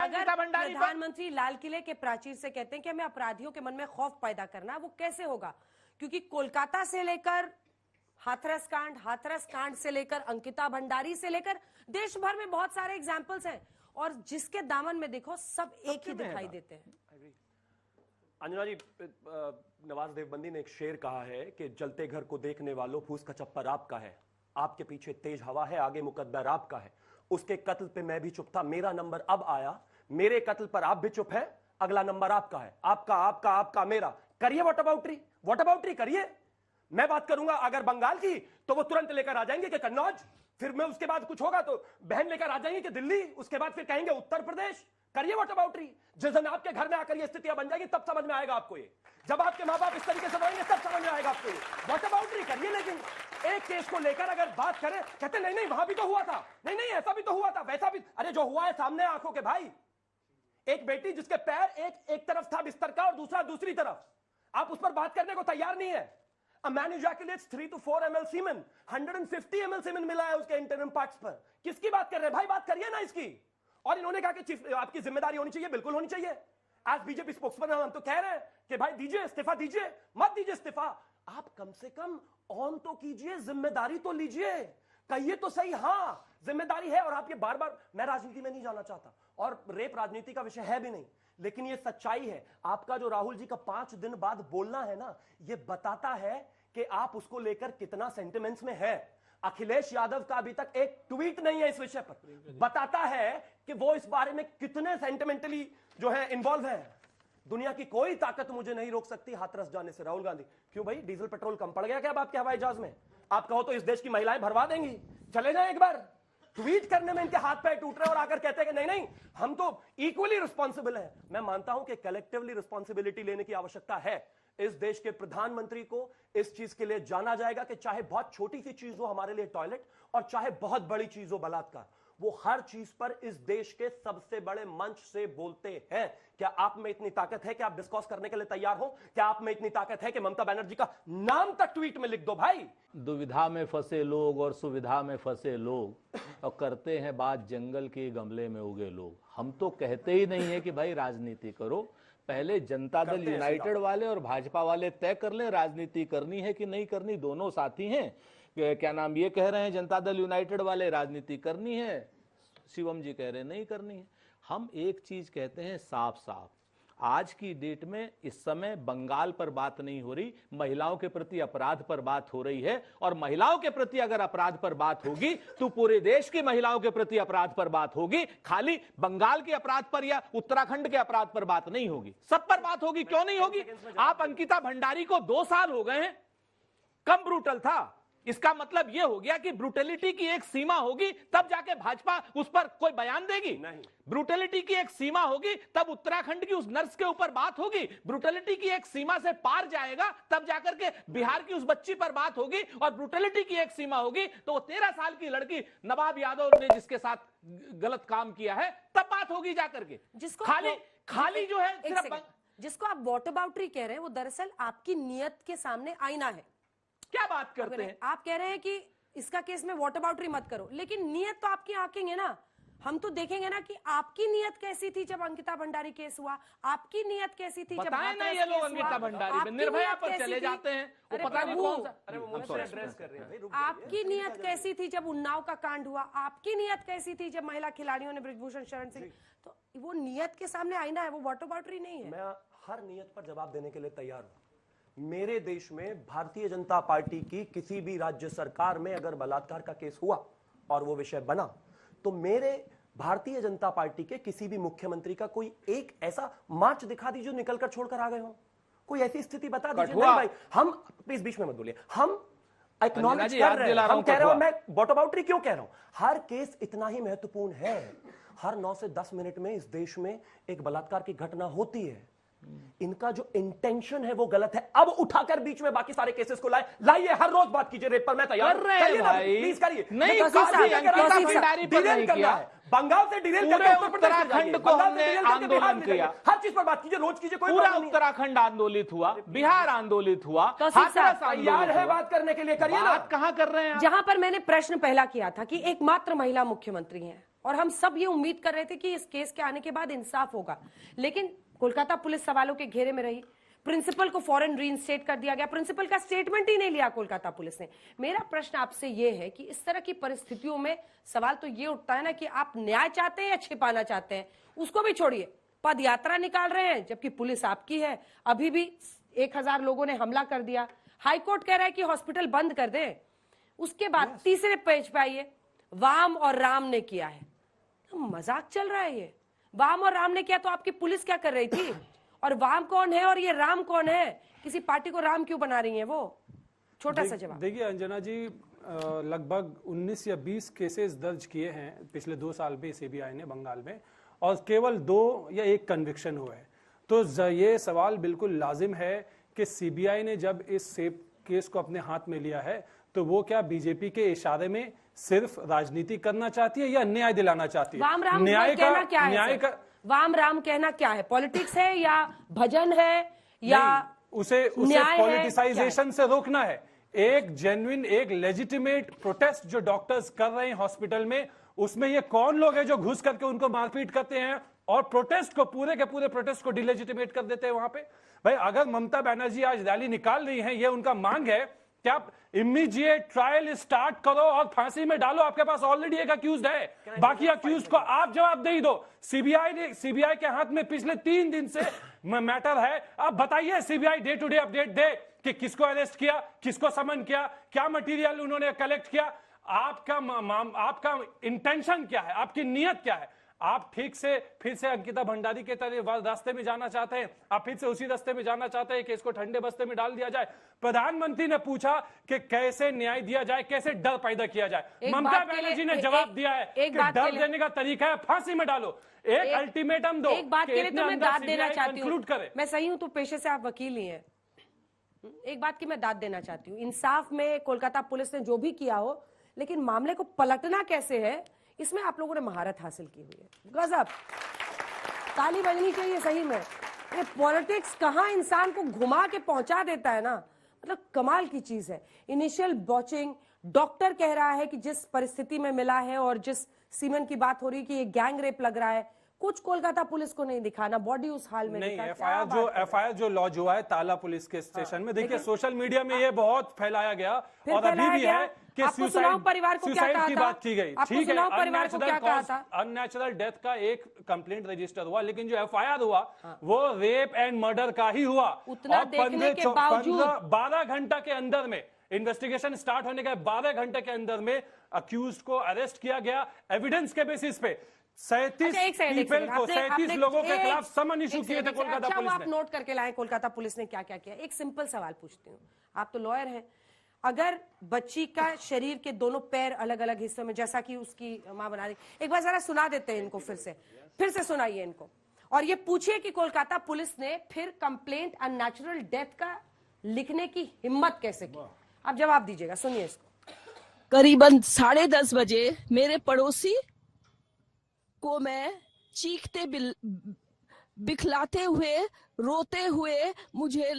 अंकिता भंडारी प्रधानमंत्री लाल किले के प्राचीर से कहते हैं कि हमें अपराधियों के मन में खौफ पैदा करना है, वो कैसे होगा? क्योंकि कोलकाता से लेकर हाथरस कांड से लेकर अंकिता भंडारी से लेकर देश भर में बहुत सारे एग्जाम्पल्स हैं, और जिसके दामन में देखो सब एक ही दिखाई देते हैं। अंजना जी, नवाज देवबंदी ने एक शेर कहा है कि जलते घर को देखने वालों फूस का चप्पर आपका है, आपके पीछे तेज हवा है, आगे मुकद्दर आपका है। उसके कत्ल पे मैं भी चुप था, मेरा नंबर अब आया, मेरे कत्ल पर आप भी चुप है, अगला नंबर आपका है। आपका आपका आपका मेरा। करिए वॉट अबाउटरी करिए। मैं बात करूंगा अगर बंगाल की तो वो तुरंत लेकर आ जाएंगे कि कन्नौज, फिर मैं उसके बाद कुछ होगा तो बहन लेकर आ जाएंगे कि दिल्ली, उसके बाद फिर कहेंगे उत्तर प्रदेश। करिए वॉट अबाउटरी। जिस दिन आपके घर में आकर ये स्थितियां बन जाएगी तब समझ में आएगा आपको ये। जब आपके मां बाप इस तरीके से बढ़ेंगे तब समझ में आएगा आपको ये। वॉट अबाउटरी करिए, लेकिन एक केस को लेकर अगर बात करें, कहते नहीं वहां भी तो हुआ था, नहीं ऐसा भी तो हुआ था, वैसा भी। अरे जो हुआ है सामने आंखों के भाई। एक बेटी जिसके पैर एक तरफ था बिस्तर का और दूसरा दूसरी तरफ, आप उस पर बात करने को तैयार नहीं है। A man ejaculates 3 to 4 ml semen, 150 ml semen मिला है उसके इंटरनल पार्ट्स पर। किसकी बात कर रहे हैं भाई? बात करिए ना इसकी। और इन्होंने कहा कि चीफ आपकी जिम्मेदारी होनी चाहिए, बिल्कुल होनी चाहिए। आज बीजेपी स्पोक्समैन हम तो कह रहे हैं कि भाई दीजिए इस्तीफा, दीजिए मत दीजिए इस्तीफा, आप कम से कम ऑन तो कीजिए, जिम्मेदारी तो लीजिए, कहिए तो सही हाँ जिम्मेदारी है। और आप ये बार बार, मैं राजनीति में नहीं जाना चाहता और रेप राजनीति का विषय है भी नहीं, लेकिन ये सच्चाई है। आपका जो राहुल जी का 5 दिन बाद बोलना है ना, ये बताता है कि आप उसको लेकर कितना सेंटिमेंट्स में है। अखिलेश यादव का अभी तक एक ट्वीट नहीं है इस विषय पर, बताता है कि वो इस बारे में कितने सेंटिमेंटली जो है इन्वॉल्व है। दुनिया की कोई ताकत मुझे नहीं रोक सकती हाथरस जाने से। राहुल गांधी, क्यों भाई डीजल पेट्रोल कम पड़ गया क्या अब आपके हवाई जहाज में? आप कहो तो इस देश की महिलाएं भरवा देंगी, चले जाए एक बार। ट्वीट करने में इनके हाथ पैर टूट रहे और आकर कहते हैं कि नहीं हम तो इक्वली रिस्पॉन्सिबल हैं। मैं मानता हूं कि कलेक्टिवली रिस्पॉन्सिबिलिटी लेने की आवश्यकता है। इस देश के प्रधानमंत्री को इस चीज के लिए जाना जाएगा कि चाहे बहुत छोटी सी चीज हो हमारे लिए टॉयलेट, और चाहे बहुत बड़ी चीज हो बलात्कार, वो हर चीज पर इस देश के सबसे बड़े मंच से बोलते हैं। क्या आप में इतनी ताकत है कि आप डिस्कस करने के लिए तैयार हो? क्या आप में इतनी ताकत है कि ममता बनर्जी का नाम तक ट्वीट में लिख दो भाई? दुविधा में फंसे लोग और सुविधा में फंसे लोग और करते हैं बात जंगल के गमले में उगे लोग। हम तो कहते ही नहीं है कि भाई राजनीति करो, पहले जनता दल यूनाइटेड वाले और भाजपा वाले तय कर लें राजनीति करनी है कि नहीं करनी। दोनों साथी हैं, क्या नाम, ये कह रहे हैं जनता दल यूनाइटेड वाले राजनीति करनी है, शिवम जी कह रहे हैं नहीं करनी है। हम एक चीज कहते हैं साफ साफ, आज की डेट में इस समय बंगाल पर बात नहीं हो रही, महिलाओं के प्रति अपराध पर बात हो रही है। और महिलाओं के प्रति अगर अपराध पर बात होगी तो पूरे देश की महिलाओं के प्रति अपराध पर बात होगी, खाली बंगाल के अपराध पर या उत्तराखंड के अपराध पर बात नहीं होगी, सब पर बात होगी। क्यों नहीं होगी? आप अंकिता भंडारी को 2 साल हो गए हैं, कम ब्रूटल था, इसका मतलब यह हो गया कि ब्रूटलिटी की एक सीमा होगी तब जाके भाजपा उस पर कोई बयान देगी। नहीं, ब्रूटलिटी की एक सीमा होगी तब उत्तराखंड की उस नर्स के ऊपर बात होगी। ब्रूटलिटी की एक सीमा से पार जाएगा तब जाकर के बिहार की उस बच्ची पर बात होगी। और ब्रूटलिटी की एक सीमा होगी तो वो 13 साल की लड़की नवाब यादव ने जिसके साथ गलत काम किया है तब बात होगी जाकर के। जिसको खाली जो है, जिसको आप वॉट अबाउटरी कह रहे हैं, वो दरअसल आपकी नीयत के सामने आईना है। क्या बात करते हैं आप? कह रहे हैं कि इसका केस में वॉट अबाउटरी मत करो, लेकिन नियत तो आपकी आंकेंगे ना, हम तो देखेंगे ना कि आपकी नियत कैसी थी जब अंकिता भंडारी केस हुआ, आपकी नियत कैसी थी जब ना ये लोग अंकिता भंडारी में निर्भया पर चले जाते हैं, वो पता नहीं कौन सा। अरे वो मुझसे एड्रेस कर रहे हैं। आपकी नियत कैसी थी जब उन्नाव का कांड हुआ? आपकी नियत कैसी थी जब महिला खिलाड़ियों ने ब्रिजभूषण शरण सिंह? तो वो नियत के सामने आईना है, वो वॉट अबाउटरी नहीं है। मैं हर नियत पर जवाब देने के लिए तैयार हूं। मेरे देश में भारतीय जनता पार्टी की किसी भी राज्य सरकार में अगर बलात्कार का केस हुआ और वो विषय बना, तो मेरे भारतीय जनता पार्टी के किसी भी मुख्यमंत्री का कोई एक ऐसा मार्च दिखा दीजिए जो निकलकर छोड़कर आ गए हो। कोई ऐसी स्थिति बता दीजिए। नहीं भाई, हम प्लीज बीच में मत बोलिए, हम एक्नॉलेज कर रहे हैं, हम कह रहे हो। मैं वॉट अबाउटरी क्यों कह रहा हूं? हर केस इतना ही महत्वपूर्ण है। हर 9 से 10 मिनट में इस देश में एक बलात्कार की घटना होती है। इनका जो इंटेंशन है वो गलत है। अब उठाकर बीच में बाकी सारे केसेस को लाइए, हर रोज बात कीजिए रेप पर, मैं तैयार हूं। प्लीज करिए। नहीं, बंगाल से डिरेल करके उत्तराखंड को हमने आंदोलन किया, हर चीज पर बात कीजिए, रोज कीजिए, कोई पूरा उत्तराखंड आंदोलित हुआ, बिहार आंदोलित हुआ, तैयार है बात करने के लिए, करिए। बात कहां कर रहे हैं? जहां पर मैंने प्रश्न पहला किया था कि एकमात्र महिला मुख्यमंत्री हैं, और हम सब ये उम्मीद कर रहे थे कि इस केस के आने के बाद इंसाफ होगा, लेकिन कोलकाता पुलिस सवालों के घेरे में रही। प्रिंसिपल को फौरन रीइंस्टेट कर दिया गया, प्रिंसिपल का स्टेटमेंट ही नहीं लिया कोलकाता पुलिस ने। मेरा प्रश्न आपसे ये है कि इस तरह की परिस्थितियों में सवाल तो ये उठता है ना कि आप न्याय चाहते हैं या छिपाना चाहते हैं। उसको भी छोड़िए, पद यात्रा निकाल रहे हैं जबकि पुलिस आपकी है। अभी भी 1000 लोगों ने हमला कर दिया, हाईकोर्ट कह रहा है कि हॉस्पिटल बंद कर दें। उसके बाद तीसरे पेज पे आइए, वाम और राम ने किया है। तो मजाक चल रहा है ये। वाम और राम ने किया तो आपकी पुलिस क्या कर रही थी? और वाम कौन है और ये राम कौन है? किसी पार्टी को राम क्यों बना रही है वो? छोटा सा जवाब। देखिए अंजना जी, लगभग 19 या 20 केसेस दर्ज किए हैं पिछले 2 साल में सीबीआई ने बंगाल में, और केवल 2 या 1 कन्विक्शन हुआ है। तो ये सवाल बिल्कुल लाजिम है कि सीबीआई ने जब इस केस को अपने हाथ में लिया है तो वो क्या बीजेपी के इशारे में सिर्फ राजनीति करना चाहती है या न्याय दिलाना चाहती है? वाम राम कहना क्या है? वाम राम कहना क्या है? पॉलिटिक्स है या भजन है या उसे पॉलिटिसाइजेशन से रोकना है। एक जेन्युइन, एक लेजिटिमेट प्रोटेस्ट जो डॉक्टर्स कर रहे हैं हॉस्पिटल में, उसमें ये कौन लोग हैं जो घुस करके उनको मारपीट करते हैं और प्रोटेस्ट को, पूरे के पूरे प्रोटेस्ट को डिलेजिटिमेट कर देते हैं वहां पे? भाई अगर ममता बनर्जी आज रैली निकाल रही हैं, ये उनका मांग है कि आप इमीडिएट ट्रायल स्टार्ट करो और फांसी में डालो। आपके पास ऑलरेडी एक अक्यूज्ड है, बाकी अक्यूज्ड को आप जवाब दे ही दो। सीबीआई के हाथ में पिछले 3 दिन से मैटर है। आप बताइए, CBI day to day update दे कि किसको अरेस्ट किया, किसको समन किया, क्या मटेरियल उन्होंने कलेक्ट किया। आपका इंटेंशन क्या है, आपकी नीयत क्या है? आप ठीक से फिर से अंकिता भंडारी के तरह रास्ते में जाना चाहते हैं? आप फिर से उसी रास्ते में जाना चाहते हैं कि इसको ठंडे बस्ते में डाल दिया जाए? प्रधानमंत्री ने पूछा कि कैसे न्याय दिया जाए, कैसे डर पैदा किया जाए। ममता बनर्जी ने जवाब दिया है कि डर देने का तरीका है फांसी में डालो, एक अल्टीमेटम दो। एक बात के लिए तो मैं दाद देना चाहती हूँ, करे। मैं सही हूं तो पेशे से आप वकील ही हैं। एक बात की मैं दाद देना चाहती हूँ, इंसाफ में कोलकाता पुलिस ने जो भी किया हो, लेकिन मामले को पलटना कैसे है, इसमें आप लोगों ने महारत हासिल की हुई है। गजब, ताली बजनी चाहिए सही में। ये पॉलिटिक्स कहां इंसान को घुमा के पहुंचा देता है ना, मतलब कमाल की चीज है। इनिशियल बॉचिंग, डॉक्टर कह रहा है कि जिस परिस्थिति में मिला है और जिस सीमेन की बात हो रही है कि ये गैंग रेप लग रहा है, कुछ कोलकाता पुलिस को नहीं दिखाना, बॉडी उस हाल में नहीं। एफआईआर जो लॉन्च हुआ है ताला पुलिस के स्टेशन में, देखिए सोशल मीडिया में ये बहुत फैलाया गया और अभी भी है कि सुनाओ परिवार को क्या कहा की बात की गई। ठीक है, परिवार को क्या कहा था? अननेचुरल डेथ का एक कंप्लेंट रजिस्टर हुआ, लेकिन जो एफआईआर हुआ वो रेप एंड मर्डर का ही हुआ। उतना देखने के बावजूद 12 घंटा के अंदर में, इन्वेस्टिगेशन स्टार्ट होने के 12 घंटे के अंदर में अक्यूज को अरेस्ट किया गया एविडेंस के बेसिस पे। 37 लोगों के खिलाफ समन इशू किए थे कोलकाता पुलिस ने। आप नोट करके लाए कोलकाता पुलिस ने क्या क्या किया। एक सिंपल सवाल पूछती हूँ, आप तो लॉयर हैं, अगर बच्ची का शरीर के दोनों पैर अलग अलग हिस्सों में, जैसा कि उसकी मां बना रही, एक बार जरा सुना देते हैं इनको, फिर से सुनाइए इनको, और ये पूछिए कि कोलकाता पुलिस ने फिर कंप्लेंट अननेचुरल डेथ का लिखने की हिम्मत कैसे की। आप जवाब दीजिएगा, सुनिए इसको। करीबन 10:30 बजे मेरे पड़ोसी को मैं चीखते बिखलाते हुए, रोते हुए मुझे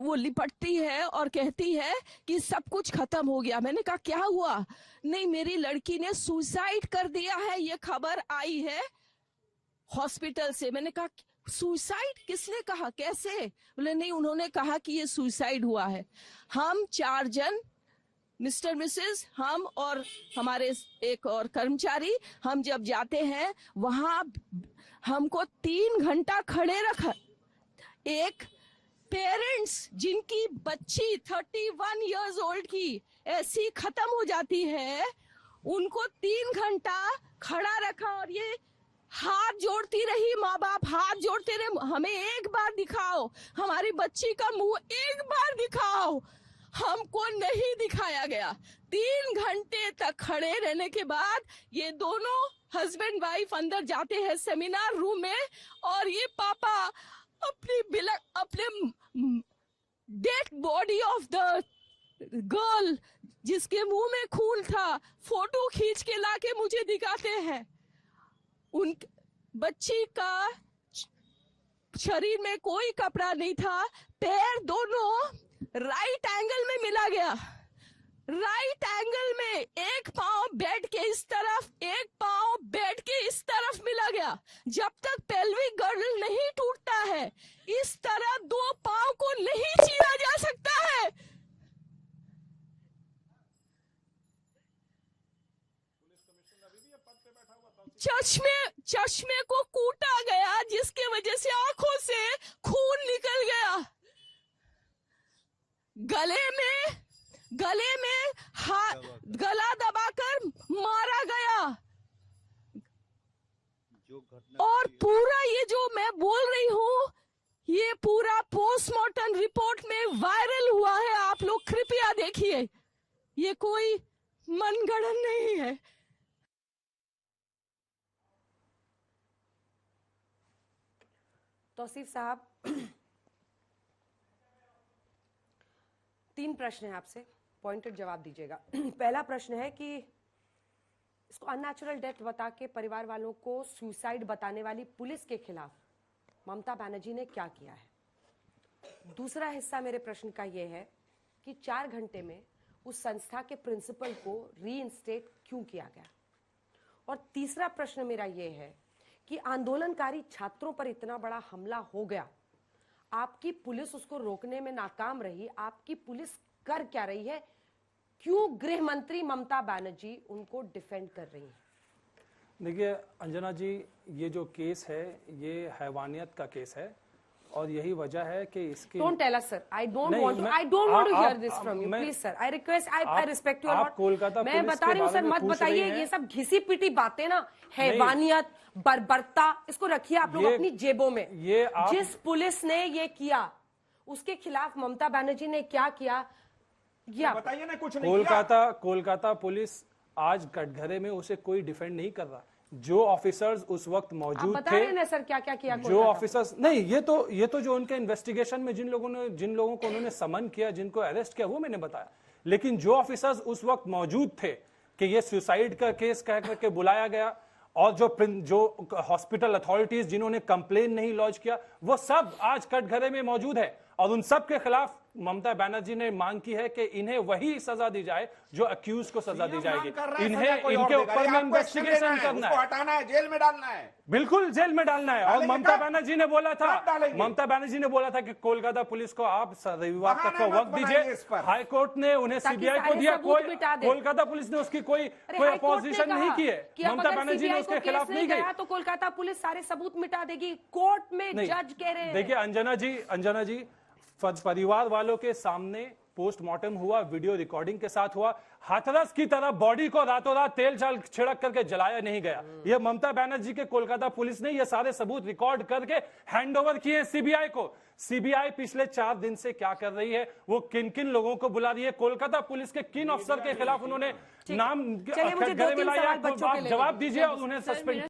वो लिपटती है और कहती है कि सब कुछ खत्म हो गया। मैंने कहा क्या हुआ? नहीं, मेरी लड़की ने सुसाइड कर दिया है, ये खबर आई है हॉस्पिटल से। मैंने कहा सुसाइड? किसने कहा, कैसे? बोले नहीं, उन्होंने कहा कि ये सुसाइड हुआ है। हम 4 जन, मिस्टर मिसेस, हम और हमारे एक और कर्मचारी, हम जब जाते हैं वहां हमको 3 घंटा खड़े रखा। एक पेरेंट्स जिनकी बच्ची 31 इयर्स ओल्ड की ऐसी खत्म हो जाती है, उनको 3 घंटा खड़ा रखा और ये हाथ जोड़ती रही, माँ बाप हाथ जोड़ते रहे, हमें एक बार दिखाओ, हमारी बच्ची का मुंह एक बार दिखाओ। हमको नहीं दिखाया गया। 3 घंटे तक खड़े रहने के बाद ये दोनों हस्बैंड वाइफ अंदर जाते हैं सेमिनार रूम में, और ये पापा अपने dead body of the girl जिसके मुंह में खून था फोटो खींच के लाके मुझे दिखाते हैं। उन बच्ची का शरीर में कोई कपड़ा नहीं था, पैर दोनों राइट एंगल में मिला गया। राइट एंगल में, एक पांव बेड के इस तरफ, एक पांव बेड के इस तरफ मिला गया। जब तक पेल्विक गर्डल नहीं टूटता है, इस तरह दो पांव को नहीं चीरा जा सकता है। चश्मे को कूटा गया, जिसके वजह से आंखों से खून निकल गया। गले में गला दबाकर मारा गया। और पूरा ये जो मैं बोल रही हूँ, ये पूरा पोस्टमार्टम रिपोर्ट में वायरल हुआ है। आप लोग कृपया देखिए, ये कोई मनगढ़ंत नहीं है। तौसीफ साहब, 3 प्रश्न है आपसे, पॉइंटेड जवाब दीजिएगा। पहला प्रश्न है कि इसको अननेचुरल डेथ बता के परिवार वालों को सुसाइड बताने वाली पुलिस के खिलाफ ममता बनर्जी ने क्या किया है। दूसरा हिस्सा मेरे प्रश्न का यह है कि 4 घंटे में उस संस्था के प्रिंसिपल को रीइंस्टेट क्यों किया गया। और तीसरा प्रश्न मेरा यह है कि आंदोलनकारी छात्रों पर इतना बड़ा हमला हो गया, आपकी पुलिस उसको रोकने में नाकाम रही। आपकी पुलिस कर क्या रही है? क्यों गृह मंत्री ममता बनर्जी उनको डिफेंड कर रही है? देखिए अंजना जी, ये जो केस है ये हैवानियत का केस है और यही वजह है कि इसकी Don't tell us, sir. I don't want to hear this from you. Please, sir. I request, I respect you a lot. Kolkata मैं बता रही हूँ सर, मत बताइए ये सब घिसी पिटी बातें ना, हैवानियत, बर्बरता, इसको रखिए आप लोग अपनी जेबों में। जिस पुलिस ने ये किया, उसके खिलाफ ममता बनर्जी ने क्या किया, ये बताइए ना। कुछ नहीं। कोलकाता पुलिस आज कटघरे में उसे कोई डिफेंड नहीं कर रहा। जो ऑफिसर्स उस वक्त मौजूद थे, बता रहे हैं सर क्या क्या किया। जो ऑफिसर्स नहीं, ये तो जो उनके इन्वेस्टिगेशन में जिन लोगों को उन्होंने समन किया, जिनको अरेस्ट किया, वो मैंने बताया। लेकिन जो ऑफिसर्स उस वक्त मौजूद थे कि ये सुसाइड का केस कह करके बुलाया गया, और जो हॉस्पिटल अथॉरिटीज जिन्होंने कंप्लेन नहीं लॉन्च किया, वो सब आज कटघरे में मौजूद है। और उन सब के खिलाफ ममता बनर्जी ने मांग की है कि इन्हें वही सजा दी जाए जो अक्यूज को सजा दी जाएगी। इनके ऊपर में इन्वेस्टिगेशन करना है, हटाना है, जेल में डालना है, बिल्कुल जेल में डालना है। और ममता बनर्जी ने बोला था कि कोलकाता पुलिस को आप रविवार तक का वक्त दीजिए। हाई कोर्ट ने उन्हें सीबीआई को दिया, कोलकाता पुलिस ने उसकी कोई अपोजिशन नहीं की है। ममता बनर्जी ने उसके खिलाफ नहीं गई तो कोलकाता पुलिस सारे सबूत मिटा देगी। कोर्ट में जज कह रहे हैं। देखिए अंजना जी, परिवार वालों के सामने पोस्टमार्टम हुआ, वीडियो रिकॉर्डिंग के साथ हुआ। हाथरस की तरह बॉडी को रातों रात तेल छिड़क करके जलाया नहीं गया। यह ममता बनर्जी के कोलकाता पुलिस ने ये सारे सबूत रिकॉर्ड करके हैंडओवर किए सीबीआई को। सीबीआई पिछले 4 दिन से क्या कर रही है, वो किन किन लोगों को बुला रही है, कोलकाता पुलिस के किन अफसर के खिलाफ उन्होंने नाम घर में लाया, जवाब दीजिए और उन्हें सस्पेंड